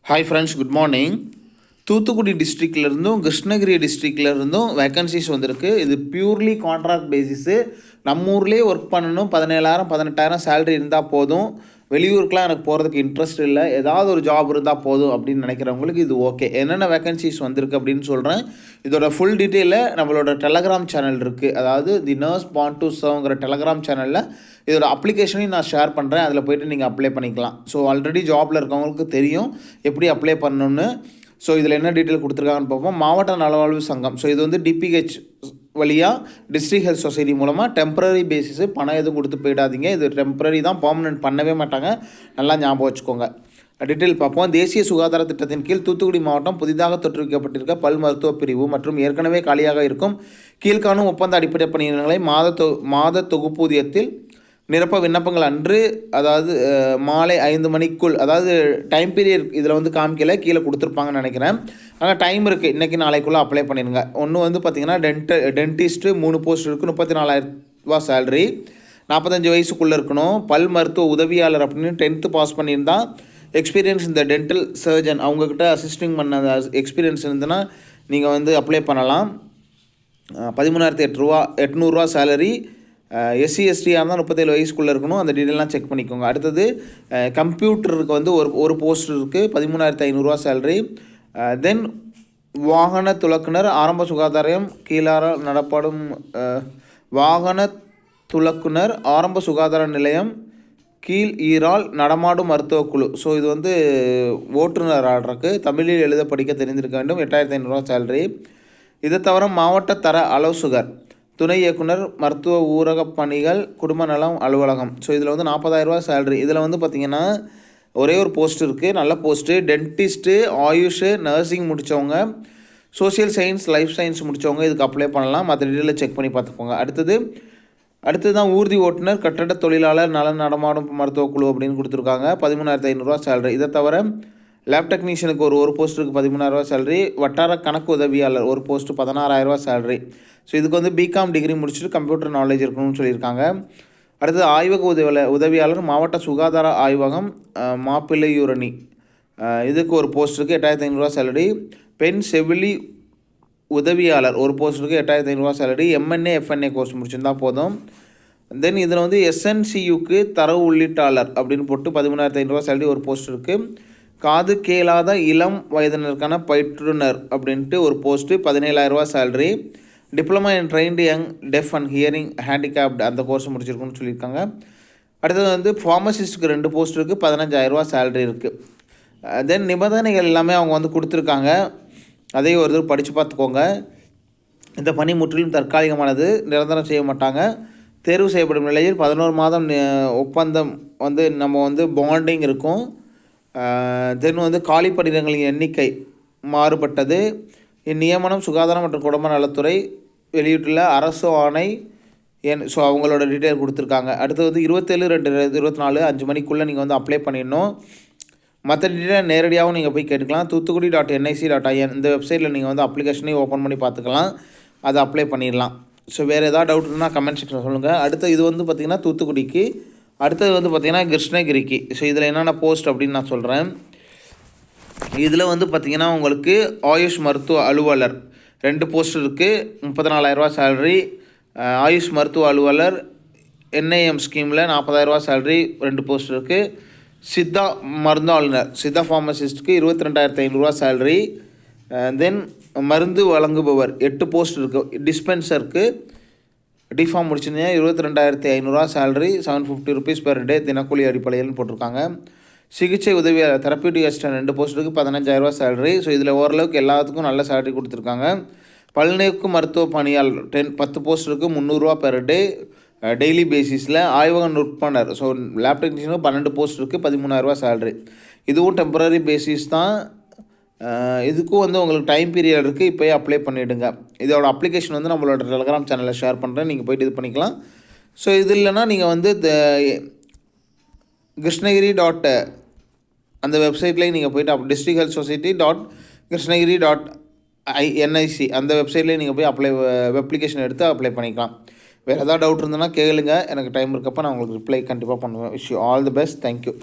Hi friends, good morning. Thoothukudi டிஸ்ட்ரிக்ட்லேருந்தும் கிருஷ்ணகிரி டிஸ்ட்ரிக்ட்லேருந்தும் vacancies வந்திருக்கு. இது பியூர்லி கான்ட்ராக்ட் பேசிஸு. நம்ம ஊர்லேயே ஒர்க் பண்ணணும், 17,000 18,000 சேலரி இருந்தால் போதும். வெளியூருக்குலாம் எனக்கு போகிறதுக்கு இன்ட்ரெஸ்ட் இல்லை, ஏதாவது ஒரு ஜாப் இருந்தால் போதும் அப்படின்னு நினைக்கிறவங்களுக்கு இது ஓகே. என்னென்ன வேக்கன்சிஸ் வந்திருக்கு அப்படின்னு சொல்கிறேன். இதோட ஃபுல் டீட்டெயிலை நம்மளோட டெலகிராம் சேனல் இருக்குது, அதாவது தி நர்ஸ் பாண்ட் டு சர்வ்ங்கிற டெலகிராம் சேனலில் இதோட அப்ளிகேஷனையும் நான் ஷேர் பண்ணுறேன். அதில் போய்ட்டு நீங்கள் அப்ளை பண்ணிக்கலாம். ஸோ ஆல்ரெடி ஜாபில் இருக்கவங்களுக்கு தெரியும் எப்படி அப்ளை பண்ணணுன்னு. ஸோ இதில் என்ன டீட்டெயில் கொடுத்துருக்காங்கன்னு பார்ப்போம். மாவட்ட நலவாழ்வு சங்கம், ஸோ இது வந்து டிபிஹெச் வழியாக டிஸ்ட்ரிக்ட் ஹெல்த் சொசைட்டி மூலமாக டெம்பரரி பேசிஸு, பணம் எதுவும் கொடுத்து போயிடாதீங்க. இது டெம்பரரி தான், பர்மனெண்ட் பண்ணவே மாட்டாங்க, நல்லா ஞாபகம் வச்சுக்கோங்க. டீட்டெயில் பார்ப்போம். தேசிய சுகாதார திட்டத்தின் கீழ் தூத்துக்குடி மாவட்டம் புதிதாக தொற்றுவிக்கப்பட்டிருக்க பல் மருத்துவ பிரிவு மற்றும் ஏற்கனவே காலியாக இருக்கும் கீழ்காணும் ஒப்பந்த அடிப்படை பணியிடங்களை மாத தொகுப்பூதியத்தில் நிரப்ப விண்ணப்பங்கள் அன்று, அதாவது மாலை 5 மணிக்குள், அதாவது டைம் பீரியட் இதில் வந்து காமிக்கல, கீழே கொடுத்துருப்பாங்கன்னு நினைக்கிறேன். ஆனால் டைம் இருக்குது, இன்றைக்கி நாளைக்குள்ளே அப்ளை பண்ணிடுங்க. ஒன்று வந்து பார்த்திங்கன்னா டென்டிஸ்ட்டு 3 போஸ்ட் இருக்குது, 34,000 ரூபா சேலரி, 45 வயசுக்குள்ளே இருக்கணும். பல் மருத்துவ உதவியாளர் அப்படின்னு 10th பாஸ் பண்ணியிருந்தால், எக்ஸ்பீரியன்ஸ் இந்த டென்டல் சர்ஜன் அவங்கக்கிட்ட அசிஸ்டிங் பண்ண எக்ஸ்பீரியன்ஸ் இருந்ததுன்னா நீங்கள் வந்து அப்ளை பண்ணலாம். 13,800 சேலரி. எஸ்சி எஸ்டியாக இருந்தால் 37 வயசுக்குள்ளே இருக்கணும். அந்த டீட்டெயிலாம் செக் பண்ணிக்கோங்க. அடுத்தது கம்ப்யூட்டருக்கு வந்து ஒரு போஸ்ட் இருக்குது, 13,500 சேலரி. தென் வாகன துலக்குனர் ஆரம்ப சுகாதாரம் கீழார நடப்படும் வாகன துலக்குனர் ஆரம்ப சுகாதார நிலையம் கீழ் ஈரால் நடமாடும் மருத்துவக் குழு. ஸோ இது வந்து ஓட்டுநர் ஆர்டருக்கு தமிழில் எழுத படிக்க தெரிந்திருக்க வேண்டும். 8,500 சேலரி. இதை தவிர மாவட்ட தர ஆலோசகர், துணை இயக்குனர், மருத்துவ ஊரக பணிகள், குடும்ப நலம் அலுவலகம். ஸோ இதில் வந்து 40,000 சேலரி. இதில் வந்து பார்த்திங்கன்னா ஒரே ஒரு போஸ்ட் இருக்குது, நல்ல போஸ்ட்டு. டென்டிஸ்ட்டு, ஆயுஷு, நர்சிங் முடித்தவங்க, சோசியல் சயின்ஸ், லைஃப் சயின்ஸ் முடித்தவங்க இதுக்கு அப்ளை பண்ணலாம். மற்ற டீட்டெயிலில் செக் பண்ணி பார்த்துக்கோங்க. அடுத்தது தான் ஊர்தி ஓட்டுநர், கட்டட தொழிலாளர் நலன் நடமாடும் மருத்துவக் குழு அப்படின்னு கொடுத்துருக்காங்க. 13,500 சேலரி. இதை தவிர லேப் டெக்னீஷியனுக்கு ஒரு போஸ்ட்டுக்கு 13,000 சேலரி. வட்டார கணக்கு உதவியாளர் ஒரு போஸ்ட்டு 16,000 சேலரி. ஸோ இதுக்கு வந்து பிகாம் டிகிரி முடிச்சுட்டு கம்ப்யூட்டர் நாலேஜ் இருக்கணும்னு சொல்லியிருக்காங்க. அடுத்தது ஆய்வக உதவியாளர், மாவட்ட சுகாதார ஆய்வகம், மாப்பிள்ளையூரணி, இதுக்கு ஒரு போஸ்ட்டுக்கு 8,500 சேலரி. பெண் செவிலி உதவியாளர் ஒரு போஸ்ட்டுக்கு 8,500 சேலரி. எம்என்ஏ எஃப்என்ஏ கோர்ஸ் முடிச்சிருந்தா போதும். தென் இதில் வந்து எஸ்என்சியுக்கு தரவு உள்ளீட்டாளர் அப்படின்னு போட்டு 13,500 சேலரி ஒரு போஸ்ட் இருக்குது. காது கேளாத இளம் வயதினருக்கான பயிற்றுனர் அப்படின்ட்டு ஒரு post 17,000 salary. Diploma in trained young deaf and hearing handicapped அந்த கோர்ஸ் முடிச்சிருக்குன்னு சொல்லியிருக்காங்க. அடுத்தது வந்து ஃபார்மசிஸ்ட்டுக்கு 2 போஸ்ட் இருக்குது, 15,000 சேலரி இருக்குது. தென் நிபந்தனைகள் எல்லாமே அவங்க வந்து கொடுத்துருக்காங்க, அதையும் ஒரு தடவை படித்து பார்த்துக்கோங்க. இந்த பணி முற்றிலும் தற்காலிகமானது, நிரந்தரம் செய்ய மாட்டாங்க. தேர்வு செய்யப்படும் நிலையில் 11 மாதம் ஒப்பந்தம் வந்து நம்ம வந்து பாண்டிங் இருக்கும். தென் வந்து காலி பணியிடங்களின் எண்ணிக்கை மாறுபட்டது. இந்நியமனம் சுகாதாரம் மற்றும் குடும்ப நலத்துறை வெளியிட்டுள்ள அரசு ஆணை ஸோ அவங்களோட டீட்டெயில் கொடுத்துருக்காங்க. அடுத்து வந்து 27/2/2024 5 மணிக்குள்ளே நீங்கள் வந்து அப்ளை பண்ணிடணும். மற்ற டீட்டெயில் நேரடியாகவும் நீங்கள் போய் கேட்டுக்கலாம். தூத்துக்குடி.nic.in இந்த வெப்சைட்டில் நீங்கள் வந்து அப்ளிகேஷனையும் ஓப்பன் பண்ணி பார்த்துக்கலாம், அதை அப்ளை பண்ணிடலாம். ஸோ வேறு ஏதாவது டவுட் இருந்தால் கமெண்ட் செக்ஷனில் சொல்லுங்கள். அடுத்து இது வந்து பார்த்திங்கன்னா தூத்துக்குடிக்கு. அடுத்தது வந்து பார்த்திங்கன்னா கிருஷ்ணகிரிக்கு. ஸோ இதில் என்னென்ன போஸ்ட் அப்படின்னு நான் சொல்கிறேன். இதில் வந்து பார்த்திங்கன்னா உங்களுக்கு ஆயுஷ் மருத்துவ அலுவலர் 2 போஸ்ட் இருக்குது, 34,000 சேலரி. ஆயுஷ் மருத்துவ அலுவலர் என்ஐஎம் ஸ்கீமில் 40,000 சேலரி 2 போஸ்ட் இருக்குது. சித்தா மருந்தாளுநர், சித்தா ஃபார்மசிஸ்ட்டுக்கு 22,500 சேலரி. தென் மருந்து வழங்குபவர் 8 போஸ்ட் இருக்குது. டிஸ்பென்சருக்கு டிஃபார்ம் முடிச்சிருந்தீங்க, 22,500 சேலரி, 750 ருபீஸ் பெர் டே தினக்கூலி அடிப்படையில்னு போட்டிருக்காங்க. சிகிச்சை உதவியாளர் தெரப்பியூட்டிக் அசிஸ்டன்ட் 2 போஸ்ட்டுக்கு 15,000 சேலரி. ஸோ இதில் ஓரளவுக்கு எல்லாத்துக்கும் நல்ல சேலரி கொடுத்துருக்காங்க. பல்நோக்கு மருத்துவ பணியாளர் 10 போஸ்ட்டுக்கு 300 பெர் டே டெய்லி பேசிஸில். ஆய்வக நுட்பனர், ஸோ லேப் டெக்னீஷியனுக்கு 12 போஸ்ட் இருக்குது, 13,000 சேலரி. இதுவும் டெம்பரரி பேசிஸ் தான். இதுக்கும் வந்து உங்களுக்கு டைம் பீரியட் இருக்குது, இப்போயே அப்ளை பண்ணிவிடுங்க. இதோட அப்ளிகேஷன் வந்து நம்மளோட டெலகிராம் சேனலில் ஷேர் பண்ணுறேன், நீங்கள் போய்ட்டு இது பண்ணிக்கலாம். ஸோ இது இல்லைனா நீங்கள் வந்து கிருஷ்ணகிரி அந்த வெப்சைட்லேயே நீங்கள் போய்ட்டு டிஸ்ட்ரிக்ட் ஹெல்த் சொசைட்டி .கிருஷ்ணகிரி.nic அந்த வெப்சைட்லேயே நீங்கள் போய் அப்ளிகேஷன் எடுத்து அப்ளை பண்ணிக்கலாம். வேறு ஏதாவது டவுட் இருந்ததுன்னா கேளுங்க, எனக்கு டைம் இருக்கப்போ நான் உங்களுக்கு ரிப்ளை கண்டிப்பாக பண்ணுவேன். Wish you all the best. Thank you.